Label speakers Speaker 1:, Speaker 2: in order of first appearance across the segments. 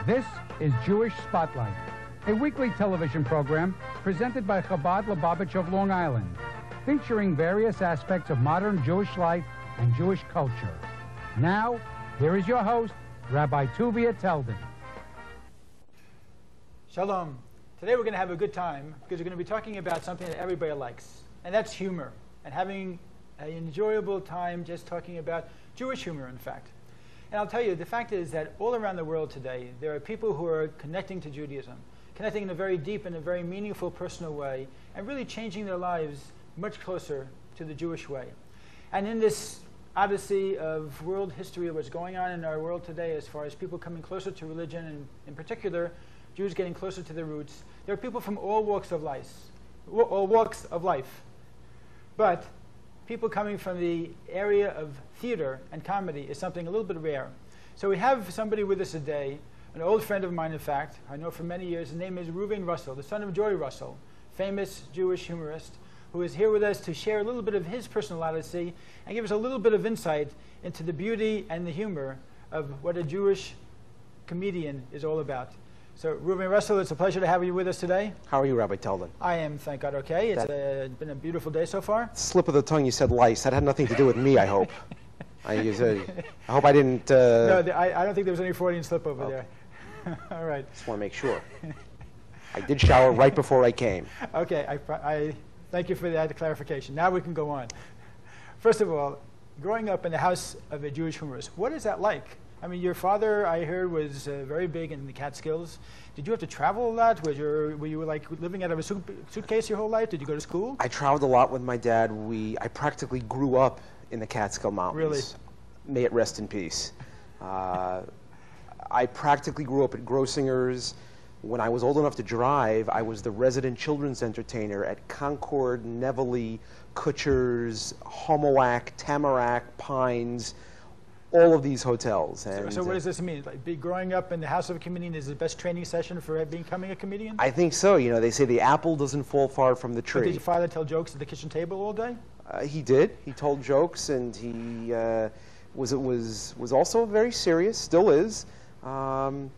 Speaker 1: This is Jewish Spotlight, a weekly television program presented by Chabad Lubavitch of Long Island, featuring various aspects of modern Jewish life and Jewish culture. Now, here is your host, Rabbi Tuvia Teldin.
Speaker 2: Shalom. Today we're going to have a good time because we're going to be talking about something that everybody likes, and that's humor, and having an enjoyable time just talking about Jewish humor, in fact. And I'll tell you, the fact is that all around the world today, there are people who are connecting to Judaism, connecting in a very deep and a very meaningful, personal way, and really changing their lives much closer to the Jewish way. And in this odyssey of world history of what's going on in our world today, as far as people coming closer to religion, and in particular, Jews getting closer to their roots, there are people from all walks of life. But people coming from the area of theater and comedy is something a little bit rare. So we have somebody with us today, an old friend of mine, in fact, I know for many years. His name is Reuven Russell, the son of Joy Russell, famous Jewish humorist, who is here with us to share a little bit of his personal odyssey and give us a little bit of insight into the beauty and the humor of what a Jewish comedian is all about. So, Reuven Russell, it's a pleasure to have you with us today.
Speaker 3: How are you, Rabbi Teldin?
Speaker 2: I am, thank God, okay. It's been a beautiful day so far.
Speaker 3: Slip of the tongue, you said lice. That had nothing to do with me, I hope. I hope I didn't...
Speaker 2: No, I don't think there was any Freudian slip over there. All right.
Speaker 3: Just want to make sure. I did shower right before I came.
Speaker 2: Okay, I thank you for that clarification. Now we can go on. First of all, growing up in the house of a Jewish humorist, what is that like? I mean, your father, I heard, was very big in the Catskills. Did you have to travel a lot? Were you like living out of a suitcase your whole life? Did you go to school?
Speaker 3: I traveled a lot with my dad. I practically grew up in the Catskill Mountains.
Speaker 2: Really?
Speaker 3: May it rest in peace. I practically grew up at Grossinger's. When I was old enough to drive, I was the resident children's entertainer at Concord, Nevele, Kutcher's, Homoac, Tamarack, Pines, all of these hotels. And
Speaker 2: so what does this mean? Like, growing up in the house of a comedian is the best training session for becoming a comedian?
Speaker 3: I think so. You know, they say the apple doesn't fall far from the tree.
Speaker 2: But did your father tell jokes at the kitchen table all day?
Speaker 3: He did. He told jokes, and he was also very serious, still is. And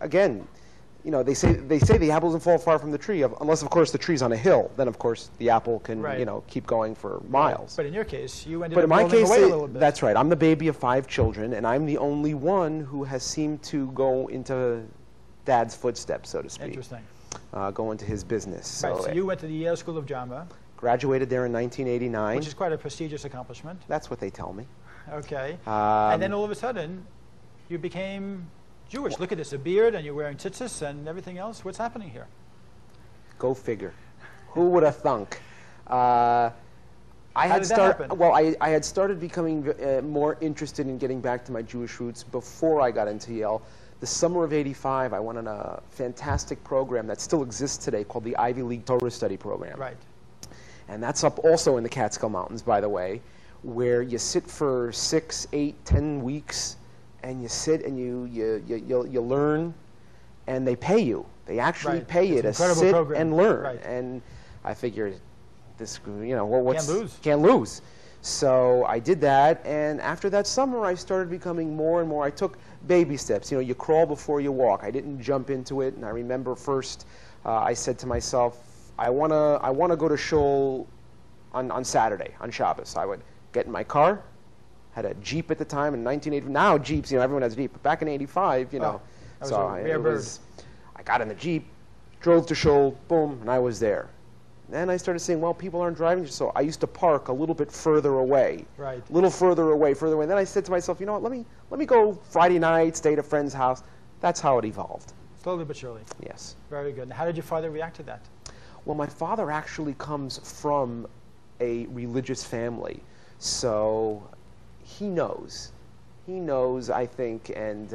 Speaker 3: again, you know, they say the apple doesn't fall far from the tree, unless, of course, the tree's on a hill. Then, of course, the apple can, you know, keep going for miles.
Speaker 2: But in your case, you ended up rolling away a little bit.
Speaker 3: That's right. I'm the baby of 5 children, and I'm the only one who has seemed to go into Dad's footsteps, so to speak.
Speaker 2: Interesting.
Speaker 3: Go into his business.
Speaker 2: Right. So you went to the Yale School of Drama.
Speaker 3: Graduated there in 1989.
Speaker 2: Which is quite a prestigious accomplishment.
Speaker 3: That's what they tell me.
Speaker 2: Okay. And then all of a sudden, you became Jewish. Look at this, a beard, and you're wearing tzitzis and everything else. What's happening here?
Speaker 3: Go figure. Who would have thunk?
Speaker 2: How did that happen?
Speaker 3: Well, I had started becoming more interested in getting back to my Jewish roots before I got into Yale. The summer of '85, I went on a fantastic program that still exists today called the Ivy League Torah Study Program.
Speaker 2: Right.
Speaker 3: And that's up also in the Catskill Mountains, by the way, where you sit for 6, 8, 10 weeks, and you sit and you learn, and they pay you. They actually pay you to sit and learn.
Speaker 2: Right.
Speaker 3: And I figured, this, you know,
Speaker 2: can't lose.
Speaker 3: Can't lose. So I did that, and after that summer, I started becoming more and more. I took baby steps. You know, you crawl before you walk. I didn't jump into it. And I remember first, I said to myself, I wanna go to shul on Saturday, on Shabbos. I would get in my car. Had a Jeep at the time in 1980. Now Jeeps, you know, everyone has a Jeep. But back in '85, you know, I got in the Jeep, drove to shul, boom, and I was there. Then I started saying, well, people aren't driving, so I used to park a little bit further away.
Speaker 2: Right.
Speaker 3: A little further away. Then I said to myself, you know what, let me go Friday night, stay at a friend's house. That's how it evolved.
Speaker 2: Slowly but surely.
Speaker 3: Yes.
Speaker 2: Very good. How did your father react to that?
Speaker 3: Well, my father actually comes from a religious family, so he knows. He knows, I think, and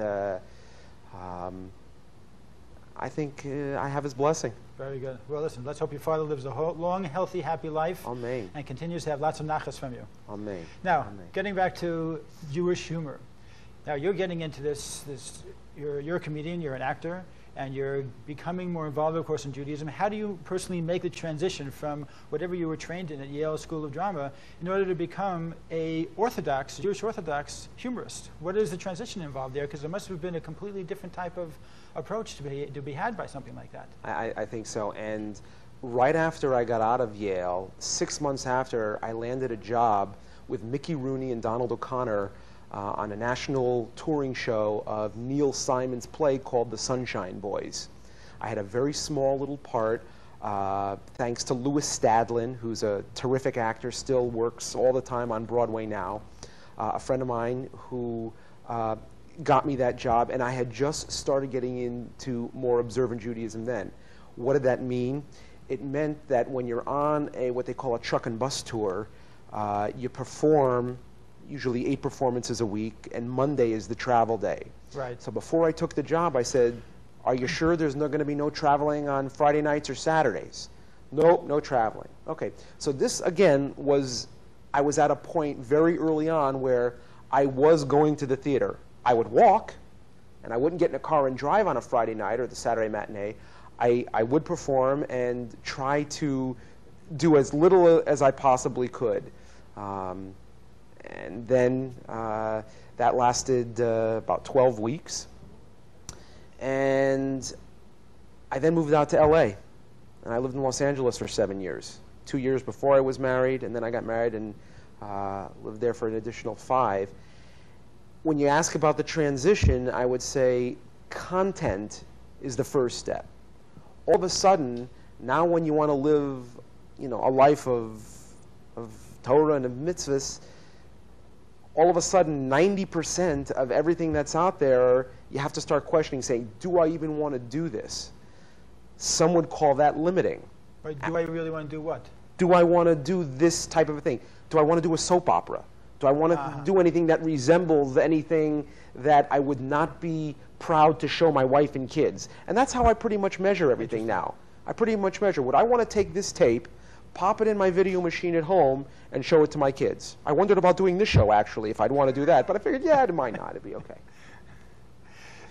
Speaker 3: I think I have his blessing.
Speaker 2: Very good. Well, listen, let's hope your father lives a long, healthy, happy life.
Speaker 3: Amen.
Speaker 2: And continues to have lots of nachas from you.
Speaker 3: Amen.
Speaker 2: Now,
Speaker 3: Amen.
Speaker 2: Getting back to Jewish humor. Now, you're getting into this you're a comedian, you're an actor, and you're becoming more involved, of course, in Judaism. How do you personally make the transition from whatever you were trained in at Yale School of Drama in order to become a Jewish Orthodox humorist? What is the transition involved there? Because there must have been a completely different type of approach to be had by something like that.
Speaker 3: I think so. And right after I got out of Yale, 6 months after, I landed a job with Mickey Rooney and Donald O'Connor on a national touring show of Neil Simon's play called The Sunshine Boys. I had a very small little part, thanks to Louis Stadlin, who's a terrific actor, still works all the time on Broadway now, a friend of mine who got me that job, and I had just started getting into more observant Judaism then. What did that mean? It meant that when you're on what they call a truck and bus tour, you perform usually 8 performances a week, and Monday is the travel day.
Speaker 2: Right.
Speaker 3: So before I took the job, I said, are you sure there's not going to be no traveling on Friday nights or Saturdays? Nope, no traveling. Okay, so this again I was at a point very early on where I was going to the theater. I would walk, and I wouldn't get in a car and drive on a Friday night or the Saturday matinee. I would perform and try to do as little as I possibly could. And then that lasted about 12 weeks. And I then moved out to LA. And I lived in Los Angeles for 7 years. 2 years before I was married, and then I got married and lived there for an additional 5. When you ask about the transition, I would say content is the first step. All of a sudden, now when you want to live, a life of Torah and of mitzvahs, all of a sudden 90% of everything that's out there, you have to start questioning, saying, do I even want to do this? Some would call that limiting.
Speaker 2: Right, do I really want to do what?
Speaker 3: Do I want to do this type of a thing? Do I want to do a soap opera? Do I want to do anything that resembles anything that I would not be proud to show my wife and kids? And that's how I pretty much measure everything now. I pretty much measure, would I want to take this tape, pop it in my video machine at home, and show it to my kids? I wondered about doing this show, actually, if I'd want to do that. But I figured, yeah, it might not. It'd be okay.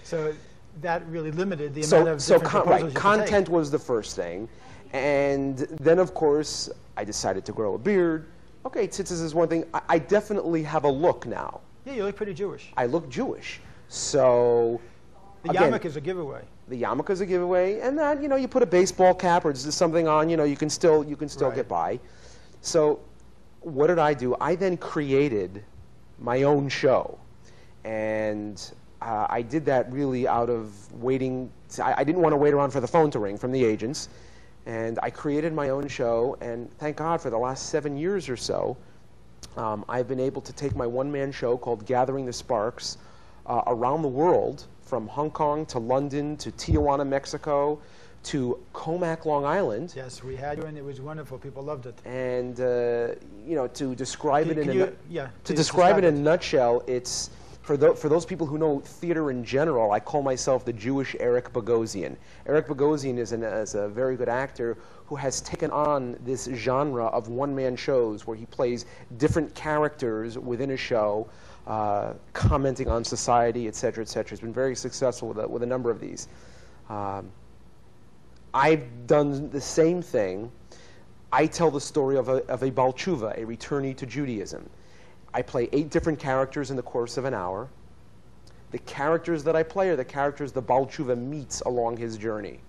Speaker 2: So that really limited the amount of different proposals you could
Speaker 3: content
Speaker 2: take.
Speaker 3: was the first thing. And then, of course, I decided to grow a beard. Okay, tzitzis is one thing. I definitely have a look now.
Speaker 2: Yeah, you look pretty Jewish.
Speaker 3: I look Jewish. So
Speaker 2: the
Speaker 3: again,
Speaker 2: yarmulke is a giveaway.
Speaker 3: The yarmulke is a giveaway, and that you put a baseball cap or just something on, you can still
Speaker 2: Right.
Speaker 3: get by. So what did I do? I then created my own show, and I did that really out of waiting. I didn't want to wait around for the phone to ring from the agents, and I created my own show. And thank God for the last 7 years or so, I've been able to take my one-man show called Gathering the Sparks around the world, from Hong Kong to London to Tijuana, Mexico, to Comac, Long Island.
Speaker 2: Yes, we had you, and it was wonderful. People loved it.
Speaker 3: And to describe it
Speaker 2: describe
Speaker 3: in a nutshell, it's for those people who know theater in general. I call myself the Jewish Eric Bogosian. Eric Bogosian is a very good actor who has taken on this genre of one-man shows where he plays different characters within a show, commenting on society, et cetera, et cetera. He's been very successful with a number of these. I've done the same thing. I tell the story of a Baal Tshuva, a returnee to Judaism. I play 8 different characters in the course of an hour. The characters that I play are the characters the Baal Tshuva meets along his journey.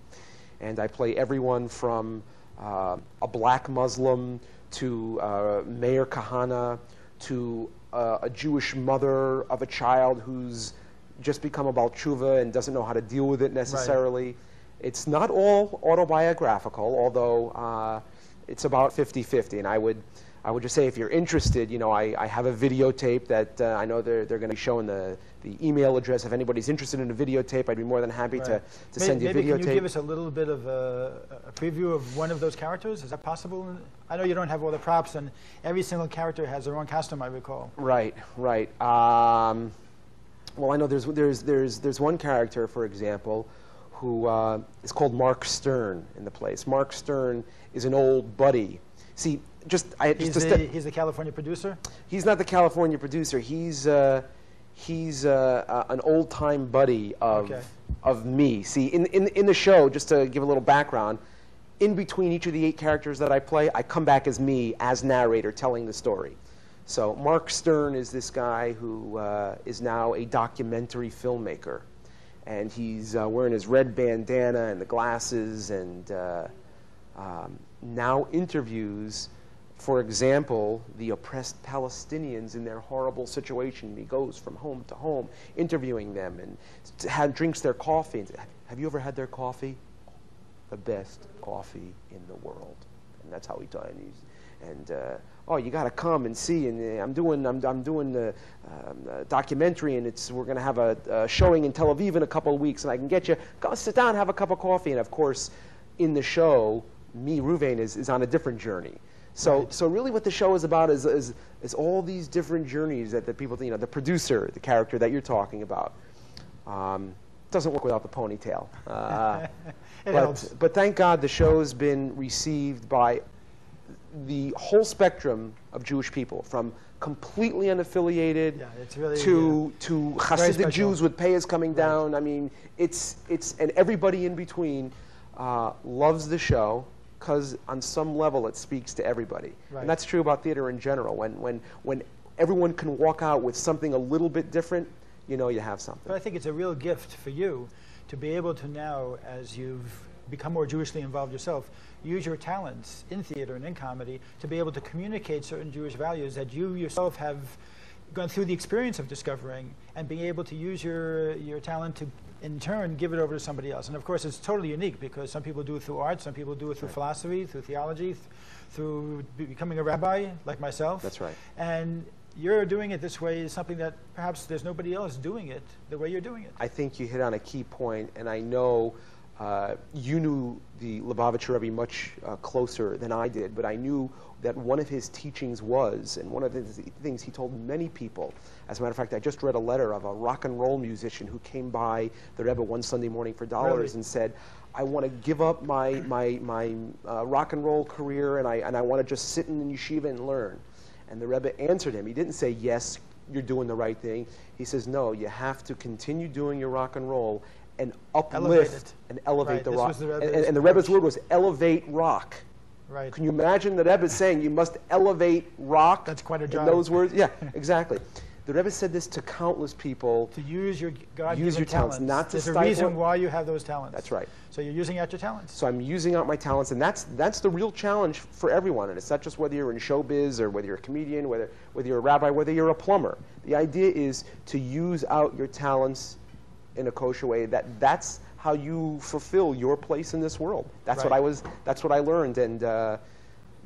Speaker 3: And I play everyone from a black Muslim to Mayor Kahana to a Jewish mother of a child who's just become a Baal Tshuva and doesn't know how to deal with it necessarily. Right. It's not all autobiographical, although it's about 50-50. And I would just say, if you're interested, I have a videotape that I know they're going to be showing the email address. If anybody's interested in a videotape, I'd be more than happy to send you a videotape.
Speaker 2: Maybe can you give us a little bit of a preview of one of those characters? Is that possible? I know you don't have all the props, and every single character has their own costume, I recall.
Speaker 3: Right. Well, I know there's one character, for example, who is called Mark Stern in the place. Mark Stern is an old buddy. See, he's
Speaker 2: the California producer?
Speaker 3: He's not the California producer. He's an old-time buddy of of me. See, in the show, just to give a little background, in between each of the 8 characters that I play, I come back as me, as narrator, telling the story. So Mark Stern is this guy who is now a documentary filmmaker. And he's wearing his red bandana and the glasses, and now interviews, for example, the oppressed Palestinians in their horrible situation. He goes from home to home, interviewing them, and drinks their coffee. Have you ever had their coffee? The best coffee in the world. And that's how he does it. Oh, you got to come and see. And I'm doing the documentary, and we're going to have a showing in Tel Aviv in a couple of weeks, and I can get you go sit down, have a cup of coffee. And of course, in the show, me, Reuven, is on a different journey. So really, what the show is about is all these different journeys that the people, the producer, the character that you're talking about, doesn't work without the ponytail. But thank God the show's been received by the whole spectrum of Jewish people, from completely unaffiliated to Hasidic Jews with payas coming down. I mean, and everybody in between loves the show, because on some level it speaks to everybody. Right. And that's true about theater in general. When everyone can walk out with something a little bit different, you know you have something.
Speaker 2: But I think it's a real gift for you to be able to now, as you've become more Jewishly involved yourself, use your talents in theater and in comedy to be able to communicate certain Jewish values that you yourself have gone through the experience of discovering, and being able to use your talent to, in turn, give it over to somebody else. And of course, it's totally unique, because some people do it through art, some people do it through philosophy, through theology, through becoming a rabbi, like myself.
Speaker 3: That's right.
Speaker 2: And you're doing it this way is something that perhaps there's nobody else doing it the way you're doing it.
Speaker 3: I think you hit on a key point, and I know you knew the Lubavitcher Rebbe much closer than I did, but I knew that one of his teachings was, and one of the things he told many people, as a matter of fact, I just read a letter of a rock and roll musician who came by the Rebbe one Sunday morning for dollars and said, I want to give up my rock and roll career, and I want to just sit in yeshiva and learn. And the Rebbe answered him. He didn't say, yes, you're doing the right thing. He says, no, you have to continue doing your rock and roll and uplift and elevate the rock. And the Rebbe's word was elevate rock.
Speaker 2: Right.
Speaker 3: Can you imagine the Rebbe saying you must elevate rock?
Speaker 2: That's quite a job.
Speaker 3: In those words? Yeah, exactly. The Rebbe said this to countless people.
Speaker 2: To use your God-given talents.
Speaker 3: Not to
Speaker 2: stifle. There's a reason why you have those talents.
Speaker 3: That's right.
Speaker 2: So you're using out your talents.
Speaker 3: So I'm using out my talents, and that's the real challenge for everyone. And it's not just whether you're in showbiz or whether you're a comedian, whether you're a rabbi, whether you're a plumber. The idea is to use out your talents in a kosher way. That's how you fulfill your place in this world. That's right. That's what I learned, and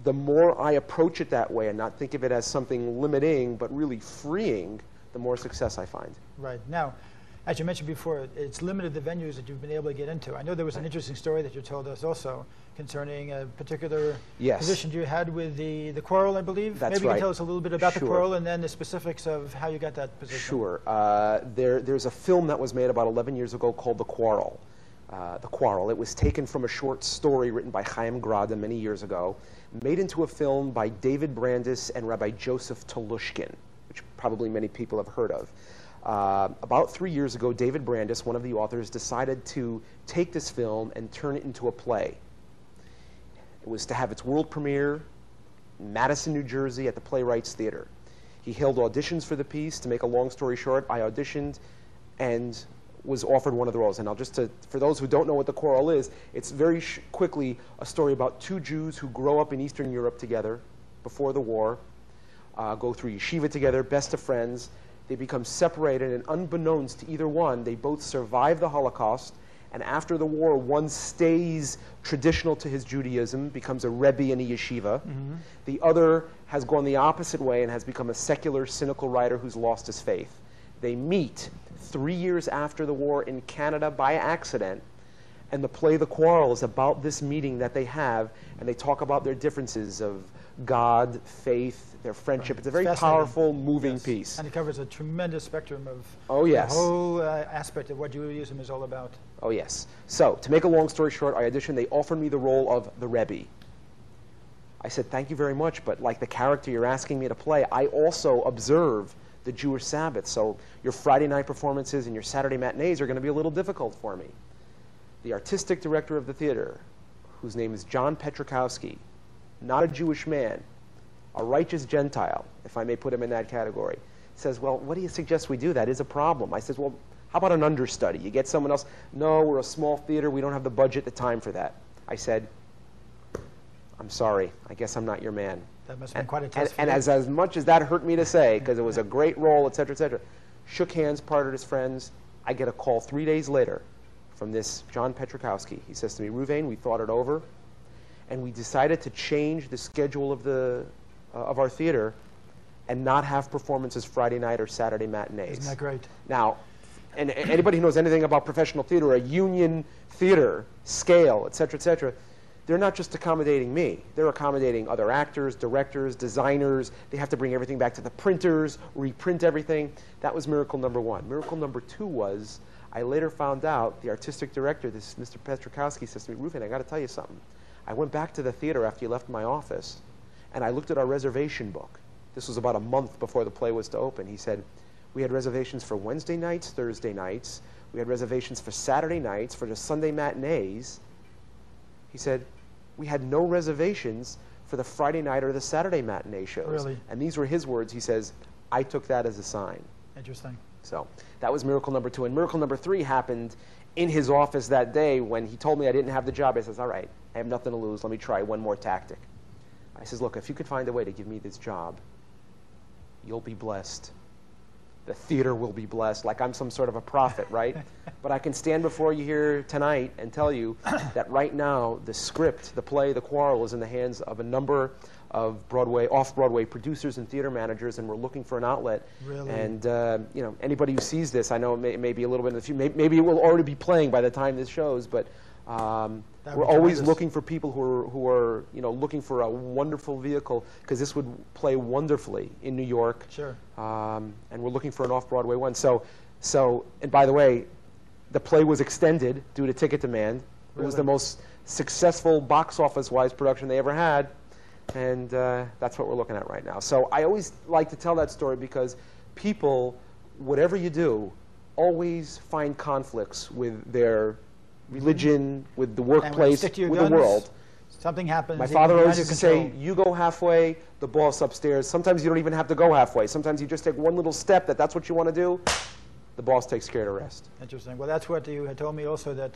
Speaker 3: the more I approach it that way and not think of it as something limiting, but really freeing, the more success I find.
Speaker 2: Right. Now, as you mentioned before, it's limited the venues that you've been able to get into. I know there was an interesting story that you told us also concerning a particular position you had with the choral, I believe.
Speaker 3: That's
Speaker 2: Maybe
Speaker 3: right.
Speaker 2: you can tell us a little bit about the choral and then the specifics of how you got that position.
Speaker 3: Sure. There's a film that was made about 11 years ago called The Quarrel. The Quarrel. It was taken from a short story written by Chaim Grada many years ago, made into a film by David Brandis and Rabbi Joseph Tolushkin, which probably many people have heard of. About 3 years ago, David Brandis, one of the authors, decided to take this film and turn it into a play. It was to have its world premiere in Madison, New Jersey at the Playwrights Theater. He held auditions for the piece. To make a long story short, I auditioned and was offered one of the roles. And I'll just, for those who don't know what The Quarrel is, it's very quickly a story about two Jews who grow up in Eastern Europe together before the war, go through yeshiva together, best of friends. They become separated, and unbeknownst to either one, they both survive the Holocaust, and after the war, one stays traditional to his Judaism, becomes a Rebbe in a yeshiva. Mm-hmm. The other has gone the opposite way and has become a secular, cynical writer who's lost his faith. They meet 3 years after the war in Canada by accident, and the play The Quarrel is about this meeting that they have, and they talk about their differences of God, faith, their friendship. Right. It's a very powerful, moving piece.
Speaker 2: And it covers a tremendous spectrum of
Speaker 3: the
Speaker 2: whole aspect of what Judaism is all about.
Speaker 3: Oh, yes. So, to make a long story short, I auditioned. They offered me the role of the Rebbe. I said, thank you very much, but like the character you're asking me to play, I also observe the Jewish Sabbath, so your Friday night performances and your Saturday matinees are going to be a little difficult for me. The artistic director of the theater, whose name is John Petrikowski, not a Jewish man, a righteous Gentile, if I may put him in that category, says, well, what do you suggest we do? That is a problem. I says, well, how about an understudy? You get someone else. No, we're a small theater. We don't have the budget, the time for that. I said, I'm sorry. I guess I'm not your man.
Speaker 2: That must have been quite a test.
Speaker 3: And as much as that hurt me to say, because it was a great role, et cetera, shook hands, parted as friends. I get a call 3 days later from this John Petrikowski. He says to me, Reuven, we thought it over, and we decided to change the schedule of our theater and not have performances Friday night or Saturday matinees.
Speaker 2: Isn't that great?
Speaker 3: Now, and anybody who knows anything about professional theater, a union theater, scale, et cetera, they're not just accommodating me. They're accommodating other actors, directors, designers. They have to bring everything back to the printers, reprint everything. That was miracle number one. Miracle number two was, I later found out, the artistic director, this Mr. Petrikowski, says to me, Reuven, I got to tell you something. I went back to the theater after you left my office, and I looked at our reservation book. This was about a month before the play was to open. He said, we had reservations for Wednesday nights, Thursday nights. We had reservations for Saturday nights, for the Sunday matinees. He said, we had no reservations for the Friday night or the Saturday matinee shows.
Speaker 2: Really?
Speaker 3: And these were his words. He says, I took that as a sign.
Speaker 2: Interesting.
Speaker 3: So that was miracle number two. And miracle number three happened in his office that day when he told me I didn't have the job. I says, all right, I have nothing to lose. Let me try one more tactic. I says, look, if you could find a way to give me this job, you'll be blessed. The theater will be blessed, like I'm some sort of a prophet, right? But I can stand before you here tonight and tell you that right now the script, the play, The Quarrel, is in the hands of a number of Broadway, off-Broadway producers and theater managers, and we're looking for an outlet.
Speaker 2: Really?
Speaker 3: And you know, anybody who sees this, I know it may be a little bit in the future, maybe it will already be playing by the time this shows, but we're always looking for people who are looking for a wonderful vehicle, because this would play wonderfully in New York.
Speaker 2: Sure.
Speaker 3: And we're looking for an off-Broadway one. So, and by the way, the play was extended due to ticket demand. It was the most successful box office-wise production they ever had, and that's what we're looking at right now. So I always like to tell that story because people, whatever you do, always find conflicts with their religion, with the workplace, with the world.
Speaker 2: Something happens.
Speaker 3: My father always used to say, you go halfway, the boss upstairs. Sometimes you don't even have to go halfway. Sometimes you just take one little step that's what you want to do. The boss takes care of the rest.
Speaker 2: Interesting. Well, that's what you had told me also that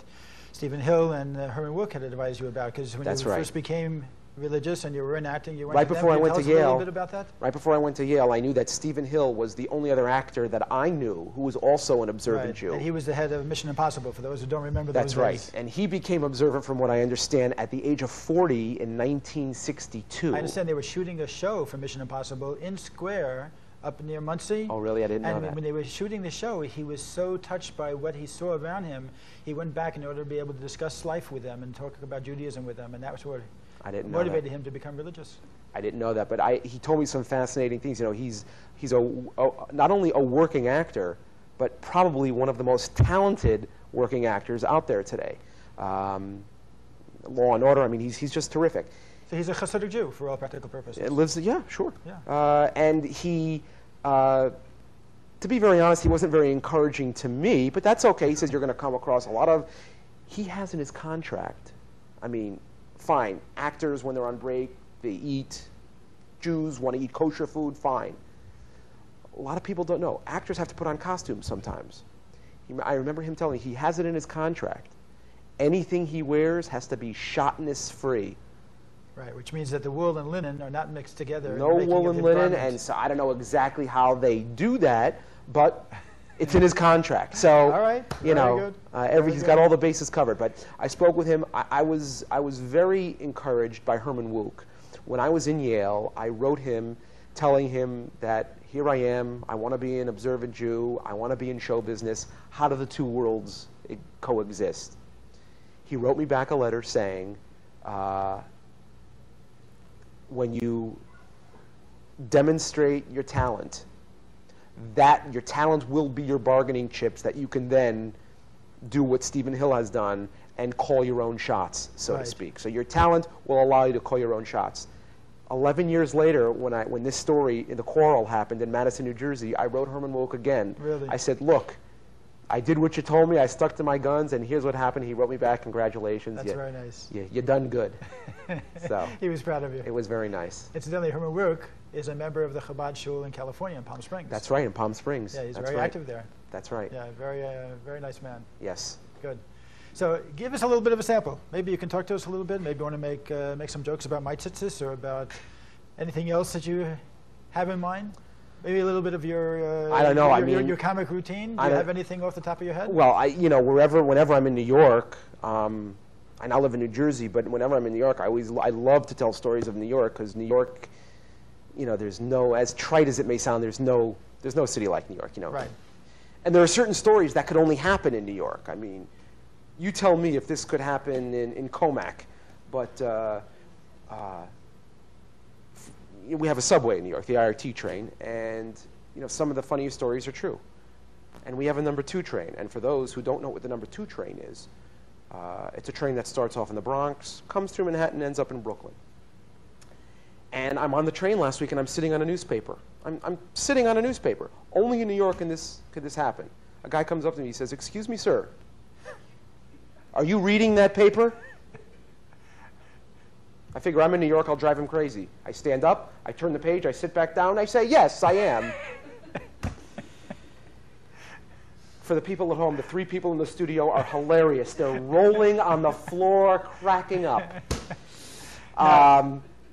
Speaker 2: Stephen Hill and Herman Wouk had advised you about, because when you first became religious and you were in acting, you went
Speaker 3: right
Speaker 2: to
Speaker 3: before
Speaker 2: them.
Speaker 3: I went to Yale.
Speaker 2: A little bit about that?
Speaker 3: Right before I went to Yale, I knew that Stephen Hill was the only other actor that I knew who was also an observant Jew.
Speaker 2: And he was the head of Mission Impossible, for those who don't remember those days.
Speaker 3: That's right. And he became observant, from what I understand, at the age of 40 in 1962.
Speaker 2: I understand they were shooting a show for Mission Impossible in Square up near Muncie.
Speaker 3: Oh, really? I didn't know that.
Speaker 2: And when they were shooting the show, he was so touched by what he saw around him, he went back in order to be able to discuss life with them and talk about Judaism with them, and that was what motivated him to become religious.
Speaker 3: I didn't know that, but he told me some fascinating things. You know, he's not only a working actor, but probably one of the most talented working actors out there today. Law and Order. I mean, he's just terrific.
Speaker 2: So he's a Hasidic Jew for all practical purposes.
Speaker 3: Yeah, sure.
Speaker 2: Yeah.
Speaker 3: And he, to be very honest, he wasn't very encouraging to me, but that's okay. He says you're going to come across a lot of. He has in his contract. I mean, fine. Actors, when they're on break, they eat. Jews want to eat kosher food. Fine. A lot of people don't know. Actors have to put on costumes sometimes. I remember him telling me he has it in his contract. Anything he wears has to be shotness-free.
Speaker 2: Right, which means that the wool and linen are not mixed together.
Speaker 3: No wool and linen, and so I don't know exactly how they do that, but it's in his contract. So,
Speaker 2: all right.
Speaker 3: He's got all the bases covered. But I spoke with him. I was very encouraged by Herman Wouk. When I was in Yale, I wrote him telling him that here I am. I want to be an observant Jew. I want to be in show business. How do the two worlds coexist? He wrote me back a letter saying, when you demonstrate your talent, that your talent will be your bargaining chips, that you can then do what Stephen Hill has done and call your own shots, so to speak. So your talent will allow you to call your own shots. 11 years later, when this story, the quarrel happened in Madison, New Jersey, I wrote Herman Wouk again.
Speaker 2: Really?
Speaker 3: I said, look, I did what you told me. I stuck to my guns, and here's what happened. He wrote me back, congratulations.
Speaker 2: That's very nice.
Speaker 3: You done good. So
Speaker 2: he was proud of you.
Speaker 3: it was very nice.
Speaker 2: Incidentally, Herman Wouk is a member of the Chabad Shul in California, in Palm Springs.
Speaker 3: That's right, in Palm Springs.
Speaker 2: Yeah, he's
Speaker 3: That's
Speaker 2: very
Speaker 3: right.
Speaker 2: active there.
Speaker 3: That's right.
Speaker 2: Yeah, very nice man.
Speaker 3: Yes.
Speaker 2: Good. So give us a little bit of a sample. Maybe you can talk to us a little bit. Maybe you want to make some jokes about Maitzitsis or about anything else that you have in mind. Maybe a little bit of your
Speaker 3: I don't know.
Speaker 2: your comic routine. Do you have anything off the top of your head?
Speaker 3: Well, whenever I'm in New York, I now live in New Jersey, but whenever I'm in New York, I love to tell stories of New York, because New York, there's no, as trite as it may sound, there's no city like New York,
Speaker 2: Right.
Speaker 3: And there are certain stories that could only happen in New York. I mean, you tell me if this could happen in Comac, but we have a subway in New York, the IRT train, and some of the funniest stories are true. And we have a number 2 train, and for those who don't know what the number 2 train is, it's a train that starts off in the Bronx, comes through Manhattan, ends up in Brooklyn. And I'm on the train last week, and I'm sitting on a newspaper. I'm sitting on a newspaper. Only in New York could this happen. A guy comes up to me, he says, "Excuse me, sir, are you reading that paper?" I figure I'm in New York, I'll drive him crazy. I stand up, I turn the page, I sit back down, I say, "Yes, I am." For the people at home, the 3 people in the studio are hilarious. They're rolling on the floor, cracking up.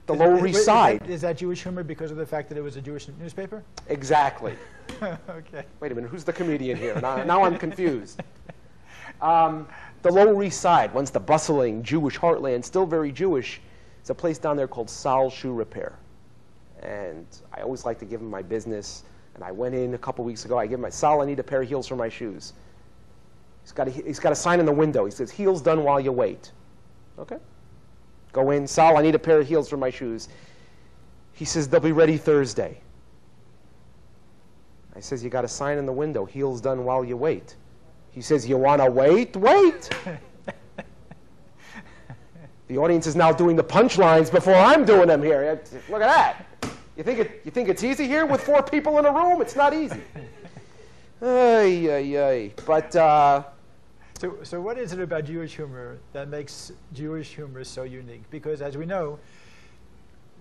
Speaker 3: The Lower East Side.
Speaker 2: Is that Jewish humor because of the fact that it was a Jewish newspaper?
Speaker 3: Exactly.
Speaker 2: Okay.
Speaker 3: Wait a minute, who's the comedian here? Now I'm confused. The Lower East Side, once the bustling Jewish heartland, still very Jewish, it's a place down there called Sal Shoe Repair. And I always like to give him my business. And I went in a couple weeks ago. I give him Sal, I need a pair of heels for my shoes. He's got a sign in the window. He says, "Heels done while you wait." Okay. Go in, "Sal, I need a pair of heels for my shoes." He says, "They'll be ready Thursday." I says, "You got a sign in the window, heels done while you wait." He says, "You want to wait? Wait." The audience is now doing the punchlines before I'm doing them here. Look at that. You think it's easy here with 4 people in a room? It's not easy. Ay, ay, ay. But
Speaker 2: so what is it about Jewish humor that makes Jewish humor so unique? Because as we know,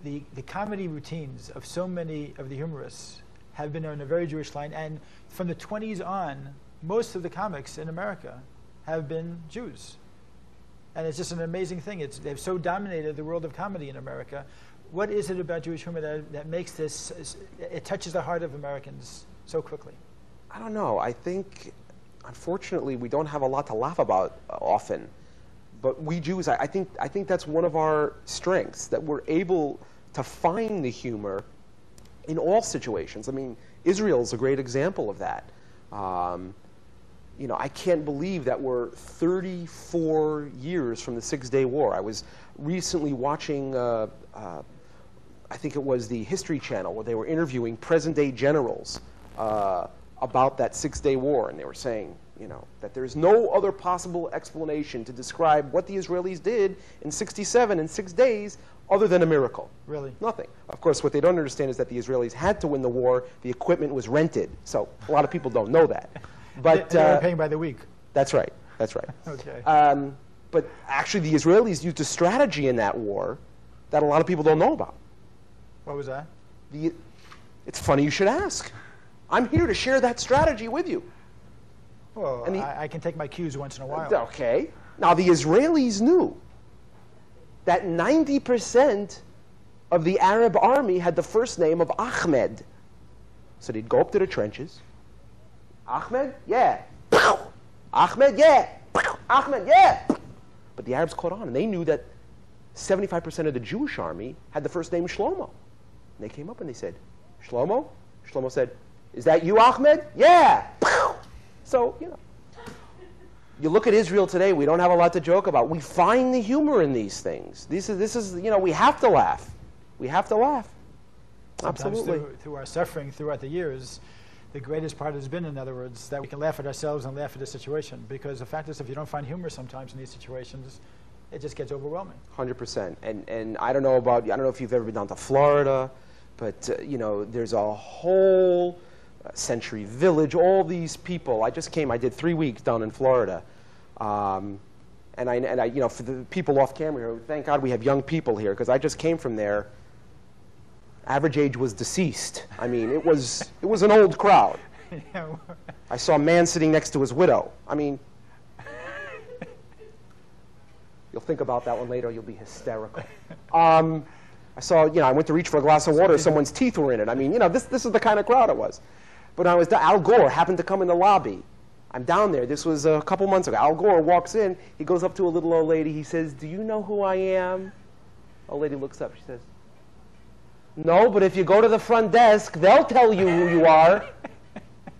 Speaker 2: the comedy routines of so many of the humorists have been on a very Jewish line, and from the 20s on, most of the comics in America have been Jews. And it's just an amazing thing. They've so dominated the world of comedy in America. What is it about Jewish humor that makes this, it touches the heart of Americans so quickly?
Speaker 3: I don't know. I think, unfortunately, we don't have a lot to laugh about often. But we Jews, I think that's one of our strengths, that we're able to find the humor in all situations. I mean, Israel's a great example of that. I can't believe that we're 34 years from the Six-Day War. I was recently watching, I think it was the History Channel, where they were interviewing present-day generals about that Six-Day War, and they were saying, that there's no other possible explanation to describe what the Israelis did in 67 in 6 days other than a miracle.
Speaker 2: Really?
Speaker 3: Nothing. Of course, what they don't understand is that the Israelis had to win the war. The equipment was rented. So a lot of people don't know that. But
Speaker 2: they were paying by the week.
Speaker 3: That's right. That's right.
Speaker 2: Okay.
Speaker 3: But actually, the Israelis used a strategy in that war that a lot of people don't know about.
Speaker 2: What was that?
Speaker 3: It's funny you should ask. I'm here to share that strategy with you.
Speaker 2: Well, I can take my cues once in a while.
Speaker 3: Okay. Now, the Israelis knew that 90% of the Arab army had the first name of Ahmed. So they'd go up to the trenches. Ahmed? Yeah. Ahmed? Yeah. Ahmed? Yeah. But the Arabs caught on, and they knew that 75% of the Jewish army had the first name Shlomo. And they came up and they said, "Shlomo?" Shlomo said, "Is that you, Ahmed?" "Yeah." So, you look at Israel today, we don't have a lot to joke about. We find the humor in these things. This is we have to laugh. We have to laugh.
Speaker 2: Sometimes
Speaker 3: Absolutely.
Speaker 2: through our suffering throughout the years, the greatest part has been, in other words, that we can laugh at ourselves and laugh at the situation. Because the fact is, if you don't find humor sometimes in these situations, it just gets overwhelming.
Speaker 3: 100%. And I don't know about, I don't know if you've ever been down to Florida, but you know, there's a whole Century Village, all these people. I just came, I did 3 weeks down in Florida. And I, you know, for the people off camera here, thank God we have young people here, because I just came from there. Average age was deceased. I mean, it was an old crowd.
Speaker 2: Yeah.
Speaker 3: I saw a man sitting next to his widow. I mean, you'll think about that one later. You'll be hysterical. I saw, you know, I went to reach for a glass of water. Someone's teeth were in it. I mean, you know, this is the kind of crowd it was. But I was, Al Gore happened to come in the lobby. I'm down there. This was a couple months ago. Al Gore walks in. He goes up to a little old lady. He says, "Do you know who I am?" Old lady looks up. She says, "No, but if you go to the front desk, they'll tell you who you are."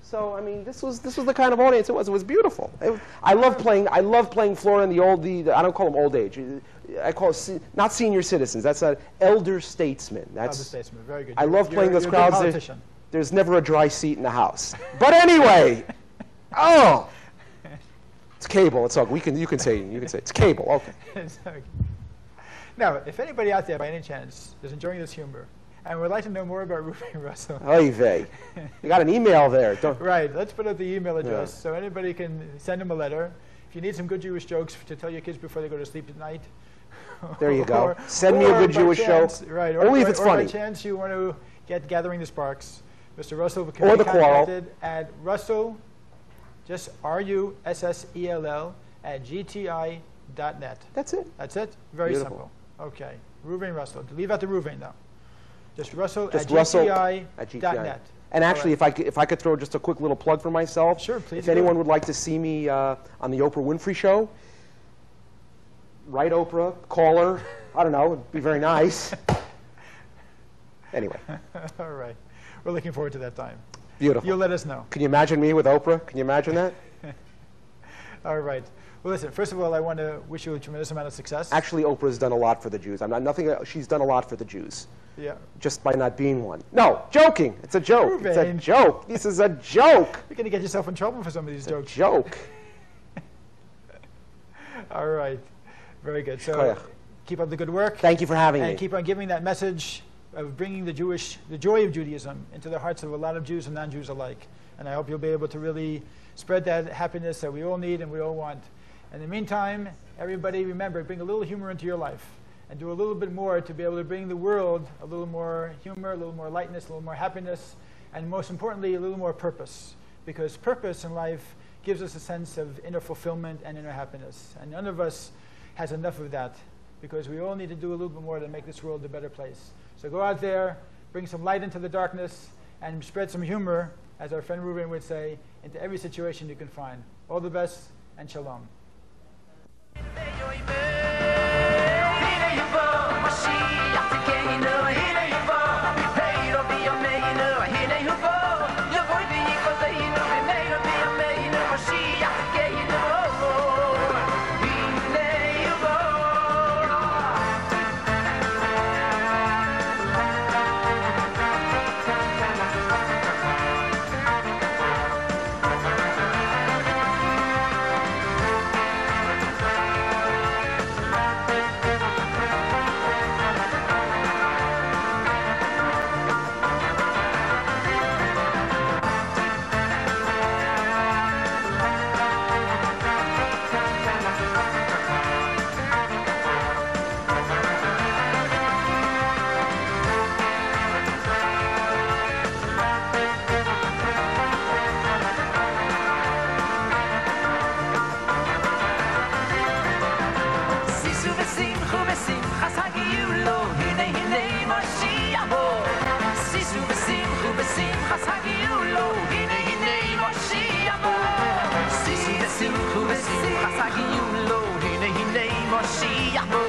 Speaker 3: So I mean, this was the kind of audience it was. It was beautiful. I love playing Florida in the I don't call them old age. I call it not senior citizens. That's an elder statesman. That's
Speaker 2: Elder statesman. Very good.
Speaker 3: I love playing those
Speaker 2: you're
Speaker 3: crowds.
Speaker 2: A good politician.
Speaker 3: There's never a dry seat in the house. But anyway, oh, it's cable. It's all, you can say it's cable. Okay.
Speaker 2: Now, if anybody out there by any chance is enjoying this humor and would like to know more about Reuven Russell,
Speaker 3: oy vey. You got an email there.
Speaker 2: Right. Let's put up the email address so anybody can send him a letter. If you need some good Jewish jokes to tell your kids before they go to sleep at night.
Speaker 3: There you go. Send me a good Jewish joke.
Speaker 2: Right.
Speaker 3: Only if it's funny.
Speaker 2: Or by chance you want to get Gathering the Sparks, Mr. Russell can
Speaker 3: or
Speaker 2: be
Speaker 3: the quarrel
Speaker 2: at Russell, just RUSSELL @GTI.net.
Speaker 3: That's it.
Speaker 2: That's it. Very
Speaker 3: Beautiful.
Speaker 2: simple. Okay. Reuven Russell. Leave out the Reuven though. Just Russell
Speaker 3: Just
Speaker 2: at GTI.net.
Speaker 3: And actually, if I could throw just a quick little plug for myself.
Speaker 2: Sure, please.
Speaker 3: If anyone would like to see me on the Oprah Winfrey Show, write Oprah, call her. I don't know. It'd be very nice. Anyway.
Speaker 2: All right. We're looking forward to that time.
Speaker 3: Beautiful.
Speaker 2: You'll let us know.
Speaker 3: Can you imagine me with Oprah? Can you imagine that?
Speaker 2: All right. Well, listen, first of all, I want to wish you a tremendous amount of success.
Speaker 3: Actually, Oprah's done a lot for the Jews. I'm not nothing. She's done a lot for the Jews.
Speaker 2: Yeah.
Speaker 3: Just by not being one. No, joking. It's a joke.
Speaker 2: Reuven.
Speaker 3: It's a joke. This is a joke.
Speaker 2: You're going to get yourself in trouble for some of these jokes.
Speaker 3: Joke.
Speaker 2: All right. Very good. So keep up the good work.
Speaker 3: Thank you for having me.
Speaker 2: And keep on giving that message of bringing the joy of Judaism into the hearts of a lot of Jews and non-Jews alike. And I hope you'll be able to really spread that happiness that we all need and we all want. In the meantime, everybody remember, bring a little humor into your life and do a little bit more to be able to bring the world a little more humor, a little more lightness, a little more happiness, and most importantly, a little more purpose. Because purpose in life gives us a sense of inner fulfillment and inner happiness. And none of us has enough of that, because we all need to do a little bit more to make this world a better place. So go out there, bring some light into the darkness, and spread some humor, as our friend Reuven would say, into every situation you can find. All the best, and shalom.
Speaker 4: Moshiach